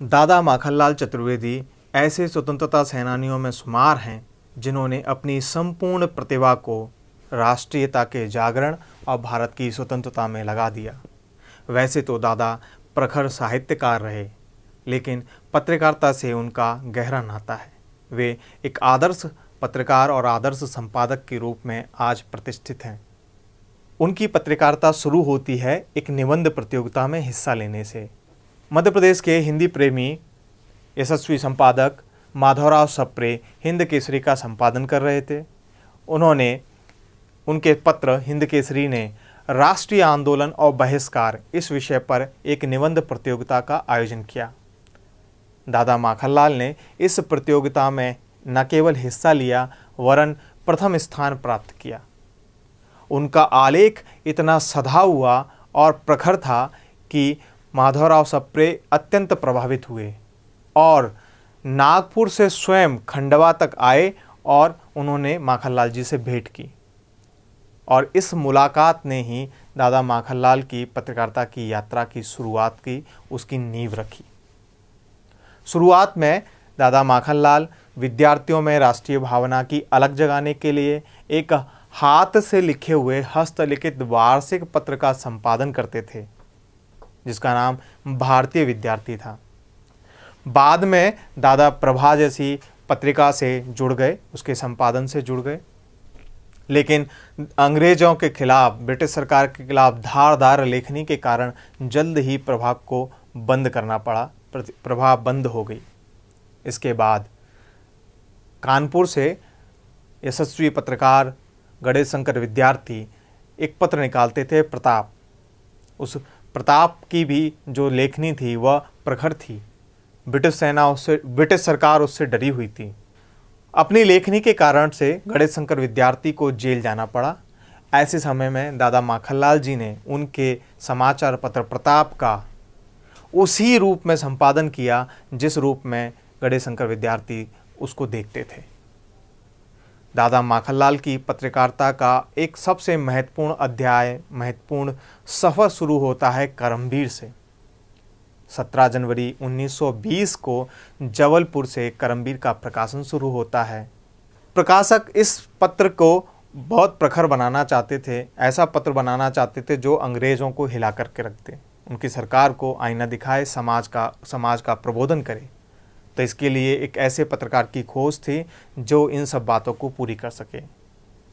दादा माखनलाल चतुर्वेदी ऐसे स्वतंत्रता सेनानियों में शुमार हैं जिन्होंने अपनी संपूर्ण प्रतिभा को राष्ट्रीयता के जागरण और भारत की स्वतंत्रता में लगा दिया। वैसे तो दादा प्रखर साहित्यकार रहे, लेकिन पत्रकारिता से उनका गहरा नाता है। वे एक आदर्श पत्रकार और आदर्श संपादक के रूप में आज प्रतिष्ठित हैं। उनकी पत्रकारिता शुरू होती है एक निबंध प्रतियोगिता में हिस्सा लेने से। मध्य प्रदेश के हिंदी प्रेमी यशस्वी संपादक माधवराव सप्रे हिंद केसरी का संपादन कर रहे थे। उनके पत्र हिंद केसरी ने राष्ट्रीय आंदोलन और बहिष्कार इस विषय पर एक निबंध प्रतियोगिता का आयोजन किया। दादा माखनलाल ने इस प्रतियोगिता में न केवल हिस्सा लिया वरन प्रथम स्थान प्राप्त किया। उनका आलेख इतना सधा हुआ और प्रखर था कि माधवराव सप्रे अत्यंत प्रभावित हुए और नागपुर से स्वयं खंडवा तक आए और उन्होंने माखनलाल जी से भेंट की। और इस मुलाकात ने ही दादा माखनलाल की पत्रकारिता की यात्रा की शुरुआत की, उसकी नींव रखी। शुरुआत में दादा माखनलाल विद्यार्थियों में राष्ट्रीय भावना की अलग जगाने के लिए एक हाथ से लिखे हुए हस्तलिखित वार्षिक पत्र का संपादन करते थे, जिसका नाम भारतीय विद्यार्थी था। बाद में दादा प्रभा जैसी पत्रिका से जुड़ गए, उसके संपादन से जुड़ गए। लेकिन अंग्रेजों के खिलाफ, ब्रिटिश सरकार के खिलाफ धारदार लेखनी के कारण जल्द ही प्रभाव को बंद करना पड़ा, प्रभाव बंद हो गई। इसके बाद कानपुर से यशस्वी पत्रकार गणेश शंकर विद्यार्थी एक पत्र निकालते थे, प्रताप। उस प्रताप की भी जो लेखनी थी वह प्रखर थी। ब्रिटिश सरकार उससे डरी हुई थी। अपनी लेखनी के कारण से गणेश शंकर विद्यार्थी को जेल जाना पड़ा। ऐसे समय में दादा माखनलाल जी ने उनके समाचार पत्र प्रताप का उसी रूप में संपादन किया जिस रूप में गणेश शंकर विद्यार्थी उसको देखते थे। दादा माखनलाल की पत्रकारिता का एक सबसे महत्वपूर्ण सफ़र शुरू होता है करमबीर से। 17 जनवरी 1920 को जबलपुर से करमबीर का प्रकाशन शुरू होता है। प्रकाशक इस पत्र को बहुत प्रखर बनाना चाहते थे, ऐसा पत्र बनाना चाहते थे जो अंग्रेज़ों को हिला करके रख दे, उनकी सरकार को आईना दिखाए, समाज का प्रबोधन करे। तो इसके लिए एक ऐसे पत्रकार की खोज थी जो इन सब बातों को पूरी कर सके।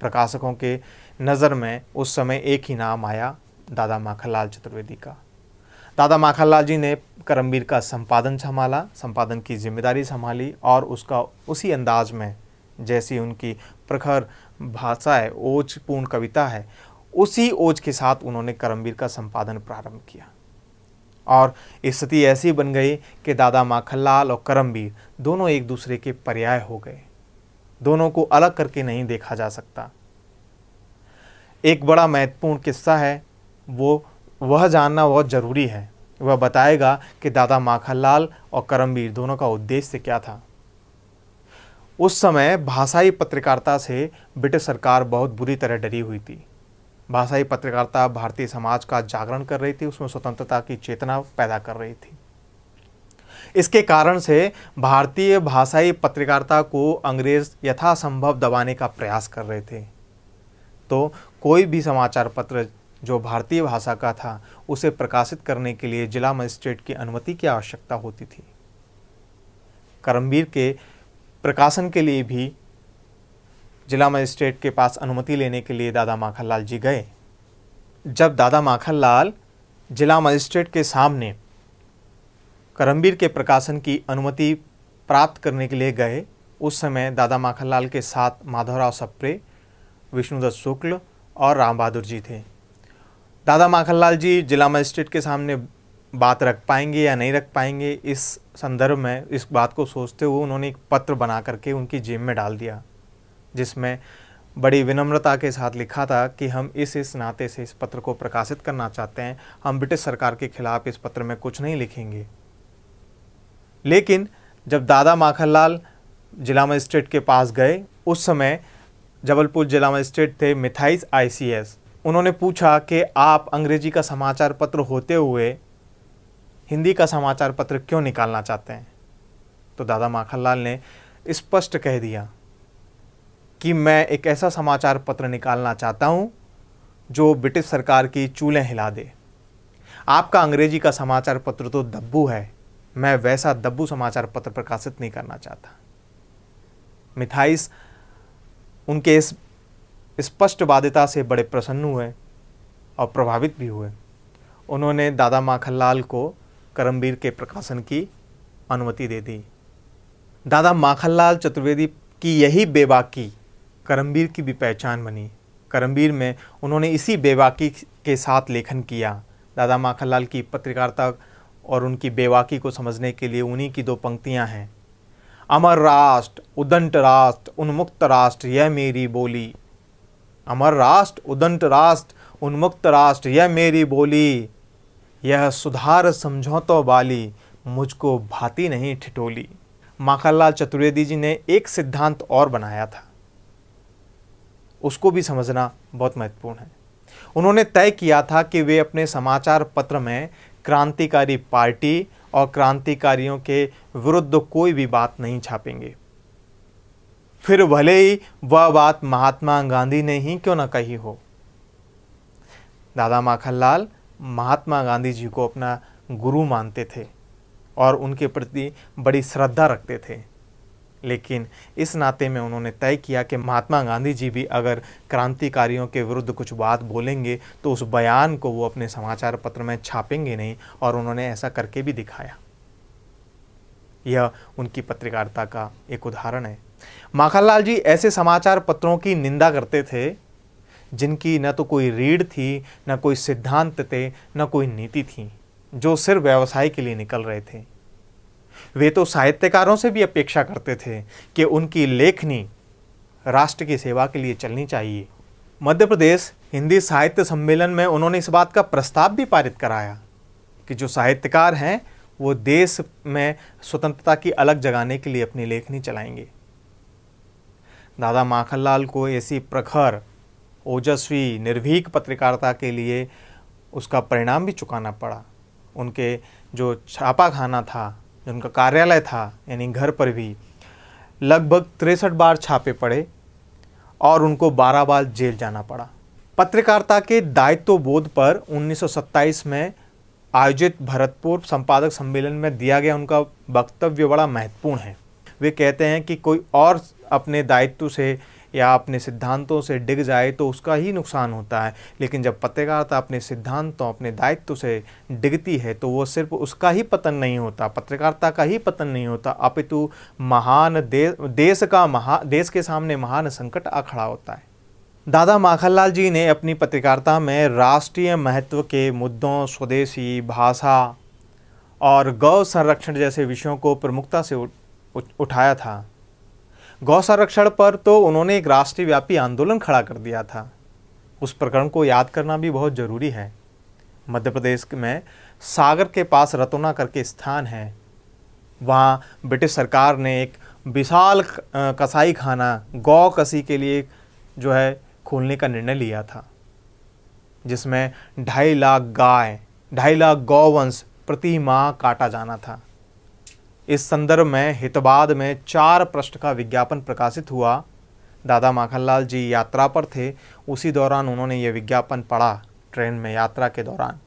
प्रकाशकों के नज़र में उस समय एक ही नाम आया, दादा माखनलाल चतुर्वेदी का। दादा माखनलाल जी ने करमबीर का संपादन संभाला, संपादन की जिम्मेदारी संभाली और उसका उसी अंदाज में, जैसी उनकी प्रखर भाषा है, ओजपूर्ण कविता है, उसी ओज के साथ उन्होंने करमबीर का संपादन प्रारंभ किया। और स्थिति ऐसी बन गई कि दादा माखनलाल और करमबीर दोनों एक दूसरे के पर्याय हो गए। दोनों को अलग करके नहीं देखा जा सकता। एक बड़ा महत्वपूर्ण किस्सा है, वह जानना बहुत ज़रूरी है। वह बताएगा कि दादा माखनलाल और करमबीर दोनों का उद्देश्य क्या था। उस समय भाषाई पत्रकारिता से ब्रिटिश सरकार बहुत बुरी तरह डरी हुई थी। भाषाई पत्रकारिता भारतीय समाज का जागरण कर रही थी, उसमें स्वतंत्रता की चेतना पैदा कर रही थी। इसके कारण से भारतीय भाषाई पत्रकारिता को अंग्रेज यथासंभव दबाने का प्रयास कर रहे थे। तो कोई भी समाचार पत्र जो भारतीय भाषा का था उसे प्रकाशित करने के लिए जिला मजिस्ट्रेट की अनुमति की आवश्यकता होती थी। करमबीर के प्रकाशन के लिए भी जिला मजिस्ट्रेट के पास अनुमति लेने के लिए दादा माखनलाल जी गए। जब दादा माखनलाल जिला मजिस्ट्रेट के सामने करमबीर के प्रकाशन की अनुमति प्राप्त करने के लिए गए, उस समय दादा माखनलाल के साथ माधवराव सप्रे, विष्णुदत्त शुक्ल और राम बहादुर जी थे। दादा माखनलाल जी जिला मजिस्ट्रेट के सामने बात रख पाएंगे या नहीं रख पाएंगे, इस संदर्भ में इस बात को सोचते हुए उन्होंने एक पत्र बना करके उनकी जेब में डाल दिया, जिसमें बड़ी विनम्रता के साथ लिखा था कि हम इस नाते से इस पत्र को प्रकाशित करना चाहते हैं, हम ब्रिटिश सरकार के खिलाफ इस पत्र में कुछ नहीं लिखेंगे। लेकिन जब दादा माखनलाल जिला मजिस्ट्रेट के पास गए, उस समय जबलपुर जिला मजिस्ट्रेट थे मिथाइस ICS। उन्होंने पूछा कि आप अंग्रेजी का समाचार पत्र होते हुए हिंदी का समाचार पत्र क्यों निकालना चाहते हैं? तो दादा माखनलाल ने स्पष्ट कह दिया कि मैं एक ऐसा समाचार पत्र निकालना चाहता हूं जो ब्रिटिश सरकार की चूलें हिला दे। आपका अंग्रेजी का समाचार पत्र तो दब्बू है, मैं वैसा दब्बू समाचार पत्र प्रकाशित नहीं करना चाहता। मिथाइस उनके इस स्पष्टवादिता से बड़े प्रसन्न हुए और प्रभावित भी हुए। उन्होंने दादा माखनलाल को करमबीर के प्रकाशन की अनुमति दे दी। दादा माखनलाल चतुर्वेदी की यही बेबाकी करमबीर की भी पहचान बनी। करमबीर में उन्होंने इसी बेबाकी के साथ लेखन किया। दादा माखनलाल की पत्रकारिता और उनकी बेबाकी को समझने के लिए उन्हीं की दो पंक्तियां हैं। अमर राष्ट्र उदंत राष्ट्र उन्मुक्त राष्ट्र यह मेरी बोली। अमर राष्ट्र उदंत राष्ट्र उन्मुक्त राष्ट्र यह मेरी बोली। यह सुधार समझौतों वाली मुझको भाती नहीं ठिठोली। माखनलाल चतुर्वेदी जी ने एक सिद्धांत और बनाया था, उसको भी समझना बहुत महत्वपूर्ण है। उन्होंने तय किया था कि वे अपने समाचार पत्र में क्रांतिकारी पार्टी और क्रांतिकारियों के विरुद्ध कोई भी बात नहीं छापेंगे, फिर भले ही वह बात महात्मा गांधी ने ही क्यों न कही हो। दादा माखनलाल महात्मा गांधी जी को अपना गुरु मानते थे और उनके प्रति बड़ी श्रद्धा रखते थे, लेकिन इस नाते में उन्होंने तय किया कि महात्मा गांधी जी भी अगर क्रांतिकारियों के विरुद्ध कुछ बात बोलेंगे तो उस बयान को वो अपने समाचार पत्र में छापेंगे नहीं, और उन्होंने ऐसा करके भी दिखाया। यह उनकी पत्रकारिता का एक उदाहरण है। माखनलाल जी ऐसे समाचार पत्रों की निंदा करते थे जिनकी न तो कोई रीढ़ थी, न कोई सिद्धांत थे, न कोई नीति थी, जो सिर्फ व्यवसाय के लिए निकल रहे थे। वे तो साहित्यकारों से भी अपेक्षा करते थे कि उनकी लेखनी राष्ट्र की सेवा के लिए चलनी चाहिए। मध्य प्रदेश हिंदी साहित्य सम्मेलन में उन्होंने इस बात का प्रस्ताव भी पारित कराया कि जो साहित्यकार हैं वो देश में स्वतंत्रता की अलग जगाने के लिए अपनी लेखनी चलाएंगे। दादा माखनलाल को ऐसी प्रखर, ओजस्वी, निर्भीक पत्रकारिता के लिए उसका परिणाम भी चुकाना पड़ा। उनके जो छापाखाना था, जो उनका कार्यालय था, यानी घर पर भी लगभग 63 बार छापे पड़े और उनको 12 बार जेल जाना पड़ा। पत्रकारिता के दायित्व बोध पर 1927 में आयोजित भरतपुर संपादक सम्मेलन में दिया गया उनका वक्तव्य बड़ा महत्वपूर्ण है। वे कहते हैं कि कोई और अपने दायित्व से या अपने सिद्धांतों से डिग जाए तो उसका ही नुकसान होता है, लेकिन जब पत्रकारिता अपने सिद्धांतों, अपने दायित्व से डिगती है तो वो सिर्फ उसका ही पतन नहीं होता, पत्रकारिता का ही पतन नहीं होता, अपितु महान देश के सामने महान संकट आ खड़ा होता है। दादा माखनलाल जी ने अपनी पत्रकारिता में राष्ट्रीय महत्व के मुद्दों, स्वदेशी भाषा और गौ संरक्षण जैसे विषयों को प्रमुखता से उठाया था। गौ संरक्षण पर तो उन्होंने एक राष्ट्रीय व्यापी आंदोलन खड़ा कर दिया था। उस प्रकरण को याद करना भी बहुत ज़रूरी है। मध्य प्रदेश में सागर के पास रतौना करके स्थान है, वहाँ ब्रिटिश सरकार ने एक विशाल कसाई खाना गौ कसी के लिए जो है खोलने का निर्णय लिया था, जिसमें 2.5 लाख गाय, 2.5 लाख गौवंश प्रति माह काटा जाना था। इस संदर्भ में हितवाद में 4 पृष्ठ का विज्ञापन प्रकाशित हुआ। दादा माखनलाल जी यात्रा पर थे, उसी दौरान उन्होंने ये विज्ञापन पढ़ा। ट्रेन में यात्रा के दौरान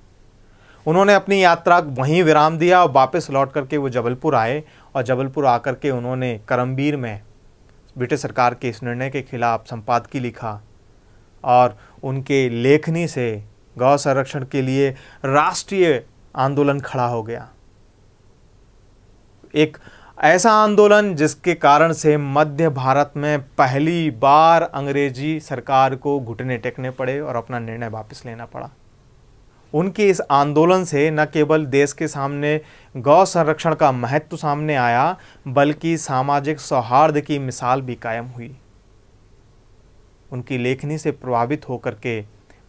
उन्होंने अपनी यात्रा वहीं विराम दिया और वापस लौट करके वो जबलपुर आए, और जबलपुर आकर के उन्होंने करमबीर में ब्रिटिश सरकार के इस निर्णय के खिलाफ संपादकीय लिखा, और उनके लेखनी से गौ संरक्षण के लिए राष्ट्रीय आंदोलन खड़ा हो गया। एक ऐसा आंदोलन जिसके कारण से मध्य भारत में पहली बार अंग्रेजी सरकार को घुटने टेकने पड़े और अपना निर्णय वापस लेना पड़ा। उनके इस आंदोलन से न केवल देश के सामने गौ संरक्षण का महत्व सामने आया, बल्कि सामाजिक सौहार्द की मिसाल भी कायम हुई। उनकी लेखनी से प्रभावित होकर के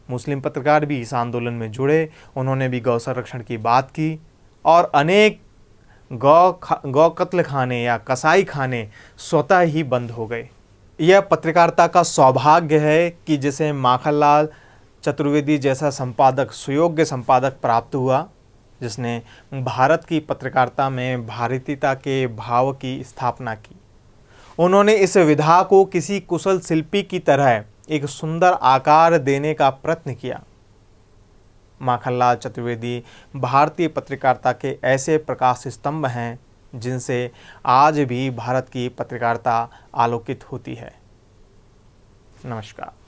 मुस्लिम पत्रकार भी इस आंदोलन में जुड़े। उन्होंने भी गौ संरक्षण की बात की और अनेक गौ कत्ल खाने या कसाई खाने स्वतः ही बंद हो गए। यह पत्रकारिता का सौभाग्य है कि जिसे माखनलाल चतुर्वेदी जैसा संपादक, सुयोग्य संपादक प्राप्त हुआ, जिसने भारत की पत्रकारिता में भारतीयता के भाव की स्थापना की। उन्होंने इस विधा को किसी कुशल शिल्पी की तरह एक सुंदर आकार देने का प्रयत्न किया। माखनलाल चतुर्वेदी भारतीय पत्रकारिता के ऐसे प्रकाश स्तंभ हैं जिनसे आज भी भारत की पत्रकारिता आलोकित होती है। नमस्कार।